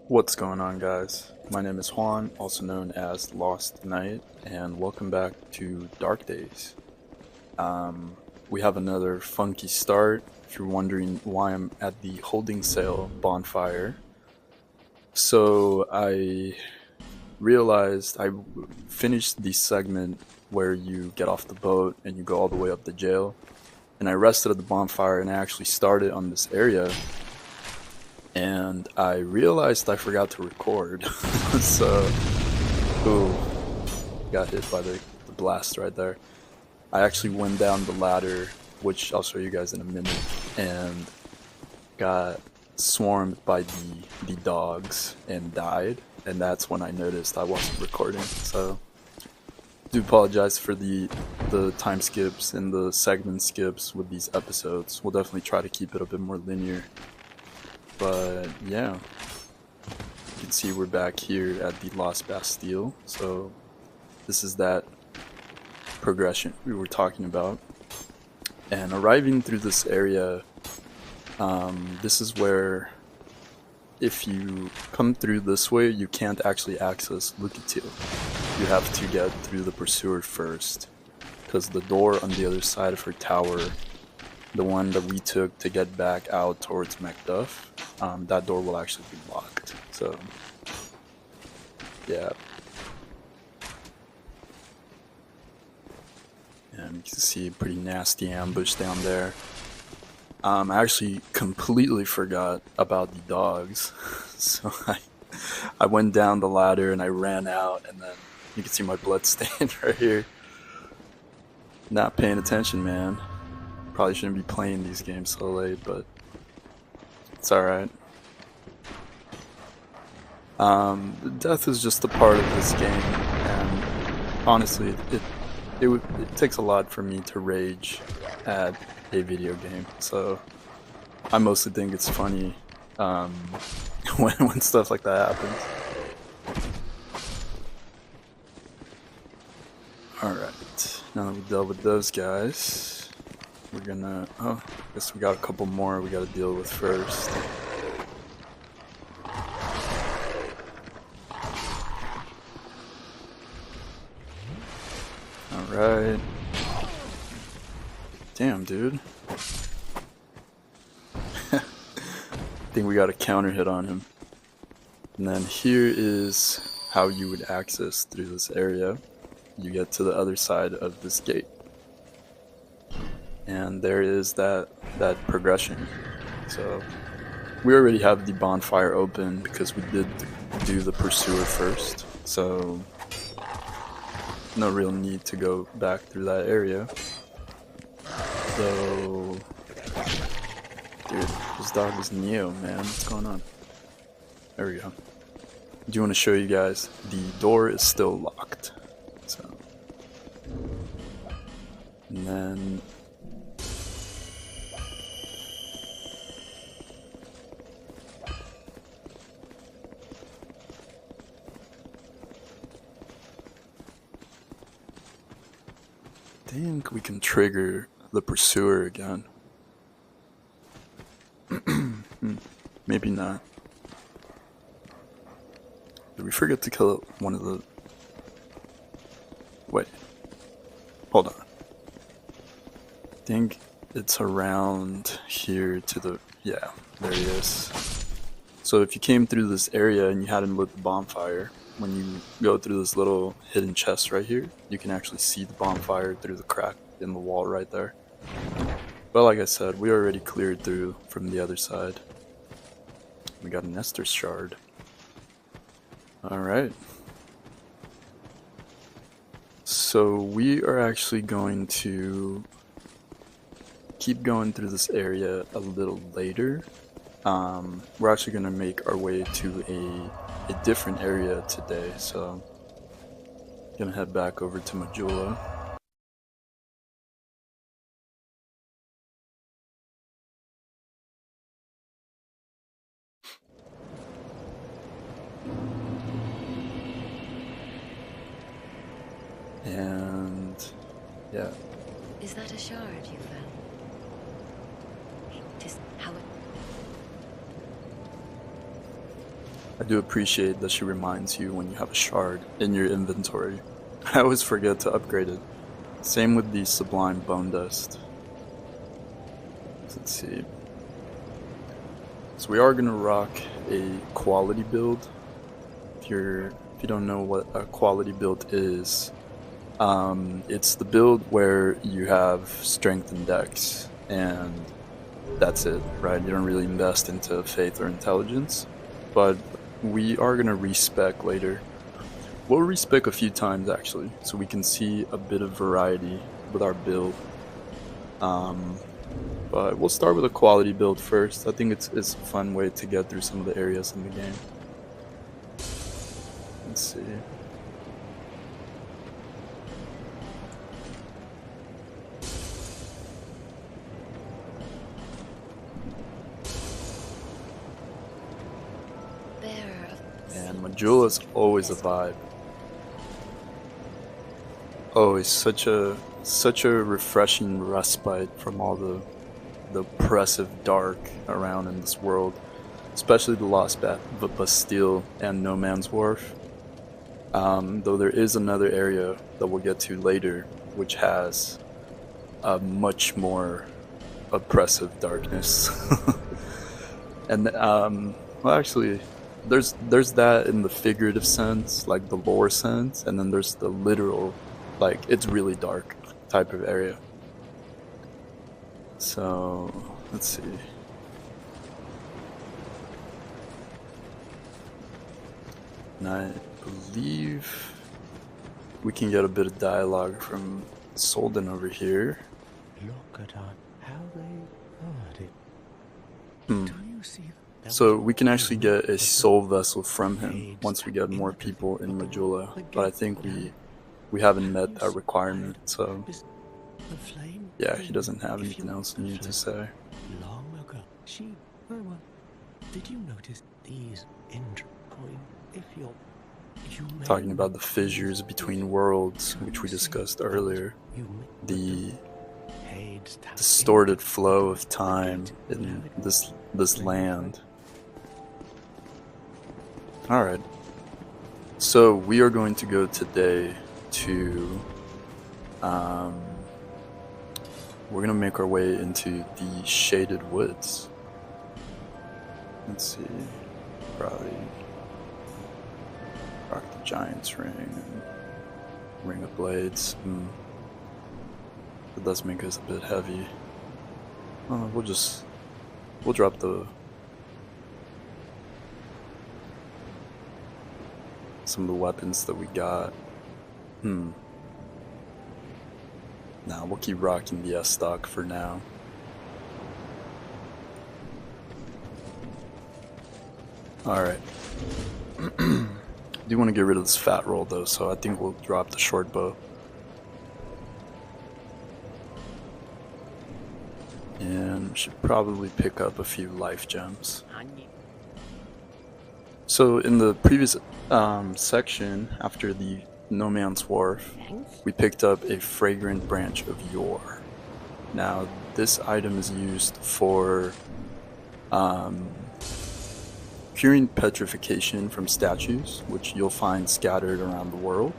What's going on, guys? My name is Juan, also known as Lost Knight, and welcome back to Dark Days. We have another funky start. If you're wondering why I'm at the holding sail bonfire, so I realized I finished the segment where you get off the boat and you go all the way up the jail, and I rested at the bonfire and I actually started on this area and I realized I forgot to record. So, ooh, got hit by the blast right there. I actually went down the ladder, which I'll show you guys in a minute, and got swarmed by the dogs and died. And that's when I noticed I wasn't recording. So, do apologize for the time skips and the segment skips with these episodes. We'll definitely try to keep it a bit more linear. But yeah, you can see we're back here at the Lost Bastille. So this is that progression we were talking about. And arriving through this area, this is where if you come through this way, you can't actually access Lukitil. You have to get through the pursuer first, because the door on the other side of her tower, the one that we took to get back out towards Macduff, that door will actually be locked. So, yeah. And you can see a pretty nasty ambush down there. I actually completely forgot about the dogs. So I went down the ladder and I ran out, and then you can see my blood stain right here. Not paying attention, man. Probably shouldn't be playing these games so late, but it's alright. Death is just a part of this game, and honestly, it takes a lot for me to rage at a video game. So I mostly think it's funny when stuff like that happens. Alright, now that we dealt with those guys, we're gonna, I guess we got a couple more we gotta deal with first. Alright. Damn, dude. I think we got a counter hit on him. And then here is how you would access through this area. You get to the other side of this gate. And there is that progression. So we already have the bonfire open because we did do the pursuer first. So no real need to go back through that area. So, dude, this dog is Neo, man. What's going on? There we go. I do want to show you guys the door is still locked. So, and then I think we can trigger the pursuer again. Maybe not. Did we forget to kill one of the... Wait. Hold on. I think it's around here to the... Yeah, there he is. So if you came through this area and you hadn't lit the bonfire, when you go through this little hidden chest right here, you can actually see the bonfire through the crack in the wall right there. But like I said, we already cleared through from the other side. We got an Estus shard. Alright. So we are actually going to keep going through this area a little later. We're actually going to make our way to a different area today, so gonna head back over to Majula. And yeah. Is that a shard you found? How it... I do appreciate that she reminds you when you have a shard in your inventory. I always forget to upgrade it. Same with the Sublime Bone Dust. Let's see. So we are gonna rock a quality build. If you don't know what a quality build is, it's the build where you have strength and dex, and that's it, right? You don't really invest into faith or intelligence, but we are gonna respec later. We'll respec a few times actually, so we can see a bit of variety with our build. But we'll start with a quality build first. I think it's a fun way to get through some of the areas in the game. Let's see. And Majula's always a vibe. Always such a refreshing respite from all the oppressive dark around in this world, especially the Lost Bastille and No Man's Wharf. Though there is another area that we'll get to later, which has a much more oppressive darkness. And well, actually, there's that in the figurative sense, like the lore sense, and then there's the literal, like it's really dark type of area. So let's see. And I believe we can get a bit of dialogue from Solden over here. Look at how they heard it. Do you see that? So we can actually get a soul vessel from him once we get more people in Majula, but I think we haven't met that requirement, so yeah, he doesn't have anything else new to say. Long ago, did you notice these coin? If you Talking about the fissures between worlds, which we discussed earlier, the distorted flow of time in this land. Alright, so we are going to go today to we're gonna make our way into the Shaded Woods. Let's see, probably rock the Giant's Ring and Ring of Blades. It does make us a bit heavy. We'll drop some of the weapons that we got. Nah, we'll keep rocking the S stock for now. Alright. Do want to get rid of this fat roll though, so I think we'll drop the short bow. And should probably pick up a few life gems. So in the previous section, after the No Man's Wharf, we picked up a fragrant branch of yore. Now this item is used for curing petrification from statues, which you'll find scattered around the world.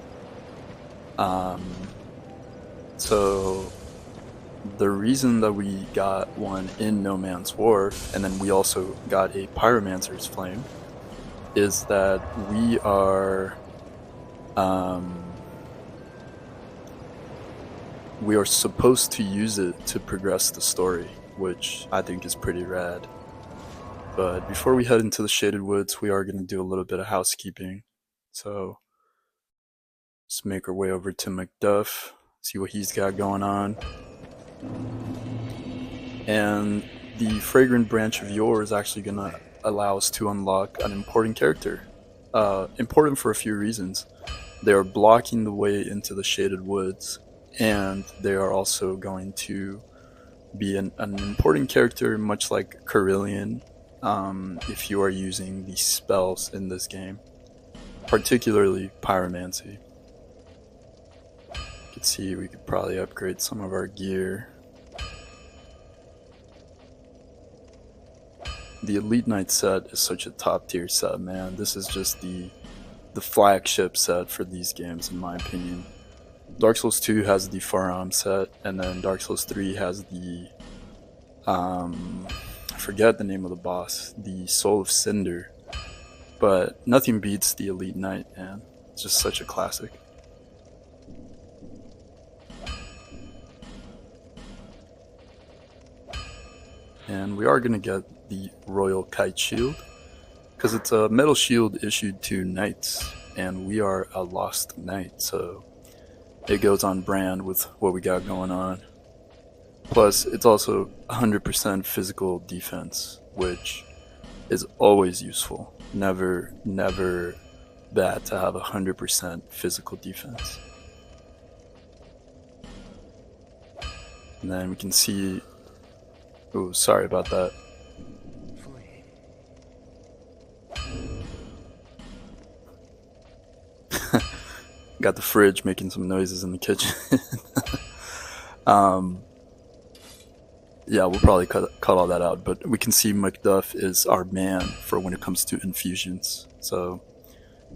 So the reason that we got one in No Man's Wharf, and then we also got a Pyromancer's Flame, is that we are supposed to use it to progress the story, which I think is pretty rad. But before we head into the Shaded Woods, we are going to do a little bit of housekeeping. So let's make our way over to Macduff, see what he's got going on. And the Fragrant Branch of Yore is actually going to allow us to unlock an important character. Important for a few reasons. They are blocking the way into the Shaded Woods, and they are also going to be an important character, much like Carillion, if you are using the spells in this game, particularly Pyromancy. You can see we could probably upgrade some of our gear. the Elite Knight set is such a top tier set, man. This is just the flagship set for these games, in my opinion. Dark Souls 2 has the Faram set, and then Dark Souls 3 has the I forget the name of the boss, the Soul of Cinder. But nothing beats the Elite Knight, man. It's just such a classic. And we are gonna get the Royal Kite Shield, because it's a metal shield issued to knights, and we are a lost knight, so it goes on brand with what we got going on. Plus, it's also 100% physical defense, which is always useful. Never bad to have 100% physical defense. And then we can see. Oh, sorry about that. Got the fridge making some noises in the kitchen. Yeah, we'll probably cut all that out, but we can see Macduff is our man for when it comes to infusions. So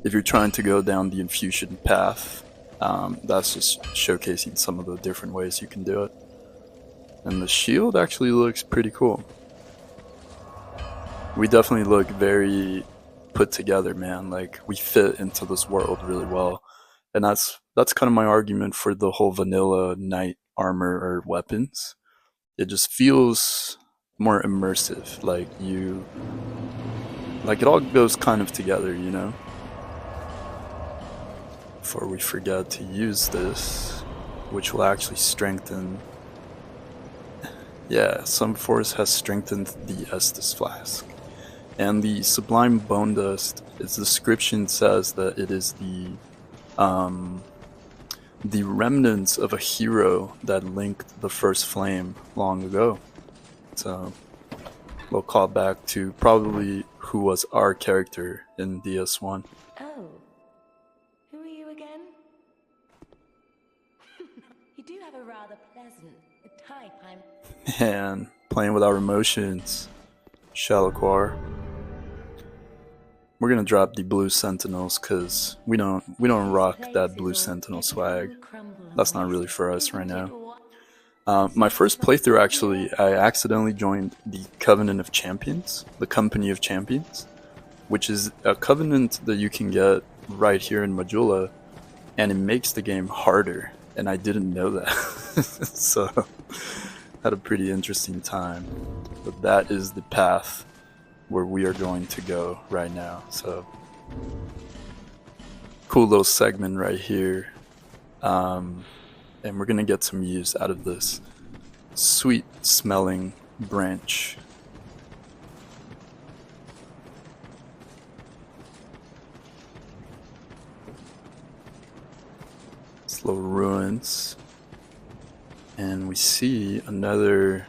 if you're trying to go down the infusion path, that's just showcasing some of the different ways you can do it. And the shield actually looks pretty cool. We definitely look very put together, man. Like, we fit into this world really well. And that's kind of my argument for the whole vanilla knight armor or weapons. It just feels more immersive. Like it all goes kind of together, you know? Before we forget to use this, which will actually strengthen. Yeah, some force has strengthened the Estus Flask. And the Sublime Bone Dust, its description says that it is the remnants of a hero that linked the first flame long ago. So we'll call back to probably who was our character in DS1. Oh. Who are you again? You do have a rather pleasant type, And playing with our emotions, Shalaquar. We're gonna drop the blue sentinels because we don't rock that blue sentinel swag. That's not really for us right now. My first playthrough, actually, I accidentally joined the Covenant of Champions, the Company of Champions, which is a covenant that you can get right here in Majula, and it makes the game harder, and I didn't know that. So, had a pretty interesting time. But that is the path where we are going to go right now. So, cool little segment right here. And we're gonna get some use out of this sweet smelling branch. Slow ruins. And we see another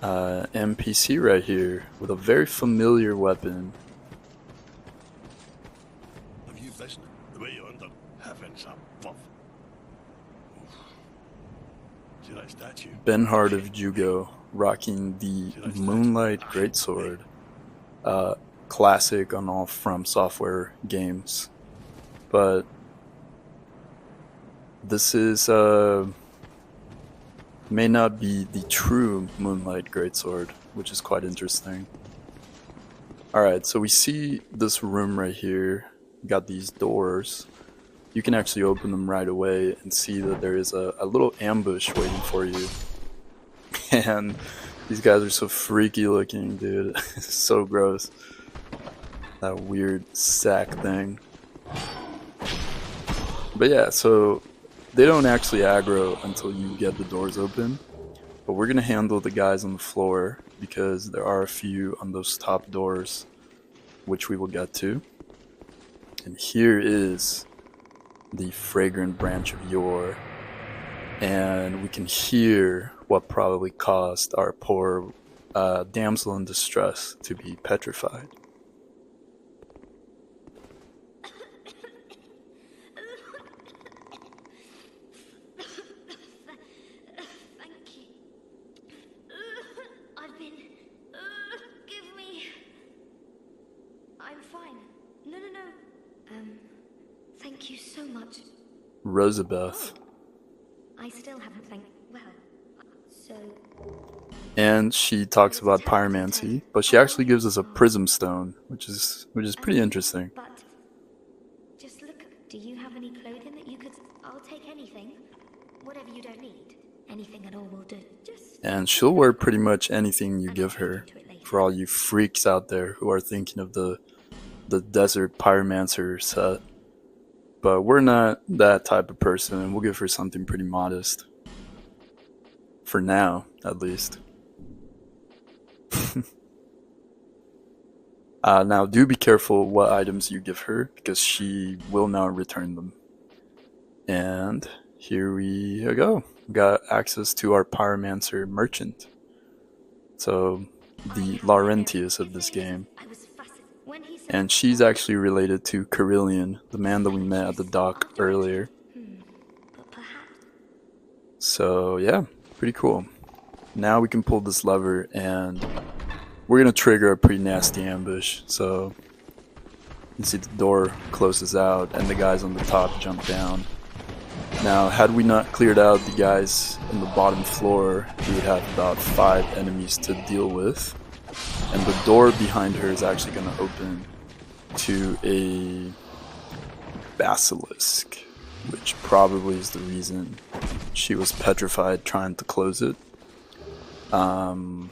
NPC right here with a very familiar weapon. Benhard of Jugo, rocking the Moonlight Greatsword, classic on all From Software games. But this is may not be the true Moonlight Greatsword, which is quite interesting. Alright, so we see this room right here. Got these doors. You can actually open them right away and see that there is a little ambush waiting for you. And these guys are so freaky looking, dude. It's so gross. That weird sack thing. But yeah, so they don't actually aggro until you get the doors open. But we're gonna handle the guys on the floor because there are a few on those top doors, which we will get to. And here is the fragrant branch of yore. And we can hear what probably caused our poor damsel in distress to be petrified. Thank you. I've been I'm fine. No. Thank you so much. Rosabeth. I still haven't thanked. Well, so. And she talks about pyromancy, but she actually gives us a prism stone, which is pretty interesting. But just look. Do you have any clothing that you could? I'll take anything. Whatever you don't need. Anything at all will do. Just. And she'll wear pretty much anything you give her. For all you freaks out there who are thinking of the desert pyromancer set. But we're not that type of person, and we'll give her something pretty modest. For now, at least. Now, do be careful what items you give her, because she will now return them. And here we go. We got access to our pyromancer merchant. So, the Laurentius of this game. And she's actually related to Carillion, the man that we met at the dock earlier. So yeah, pretty cool. Now we can pull this lever and we're gonna trigger a pretty nasty ambush. So you see the door closes out and the guys on the top jump down. Now, had we not cleared out the guys in the bottom floor, we would have about 5 enemies to deal with. And the door behind her is actually going to open to a basilisk, which probably is the reason she was petrified trying to close it. I'm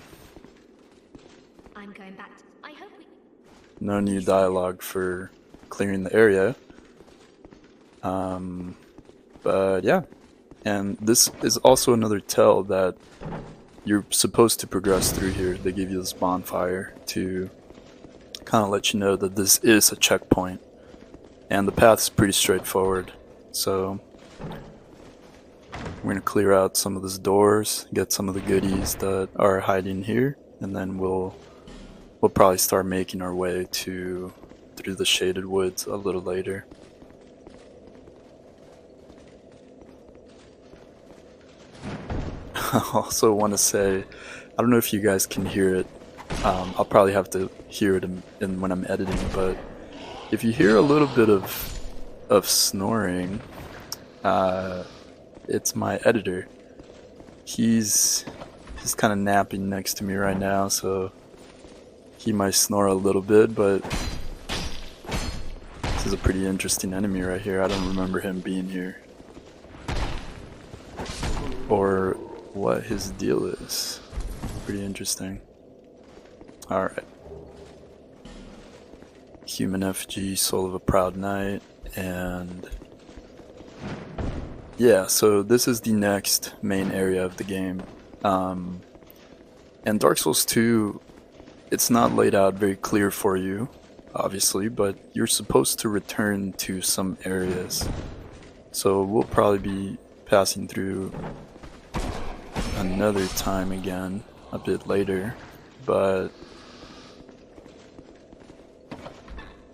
going back. I hope we... No new dialogue for clearing the area. But yeah, and this is also another tell that you're supposed to progress through here. They give you this bonfire to kind of let you know that this is a checkpoint, and the path is pretty straightforward. So we're gonna clear out some of these doors, get some of the goodies that are hiding here, and then we'll probably start making our way through the shaded woods a little later. I also want to say, I don't know if you guys can hear it. I'll probably have to hear it in when I'm editing, but if you hear a little bit of snoring, it's my editor. He's kind of napping next to me right now, so he might snore a little bit, but this is a pretty interesting enemy right here. I don't remember him being here, or what his deal is. Pretty interesting. Alright. Human FG, Soul of a Proud Knight, and yeah, so this is the next main area of the game. And Dark Souls 2, it's not laid out very clear for you, obviously, but you're supposed to return to some areas. So we'll probably be passing through another time again a bit later, but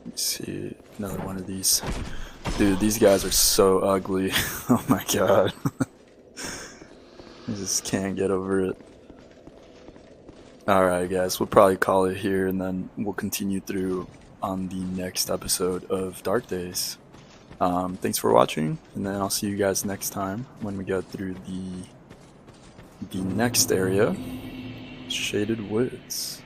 let's see, another one of these. Dude, these guys are so ugly. Oh my god. I just can't get over it. Alright guys, we'll probably call it here and then we'll continue through on the next episode of Dark Days. Thanks for watching, and then I'll see you guys next time when we get through the next area, Shaded Woods.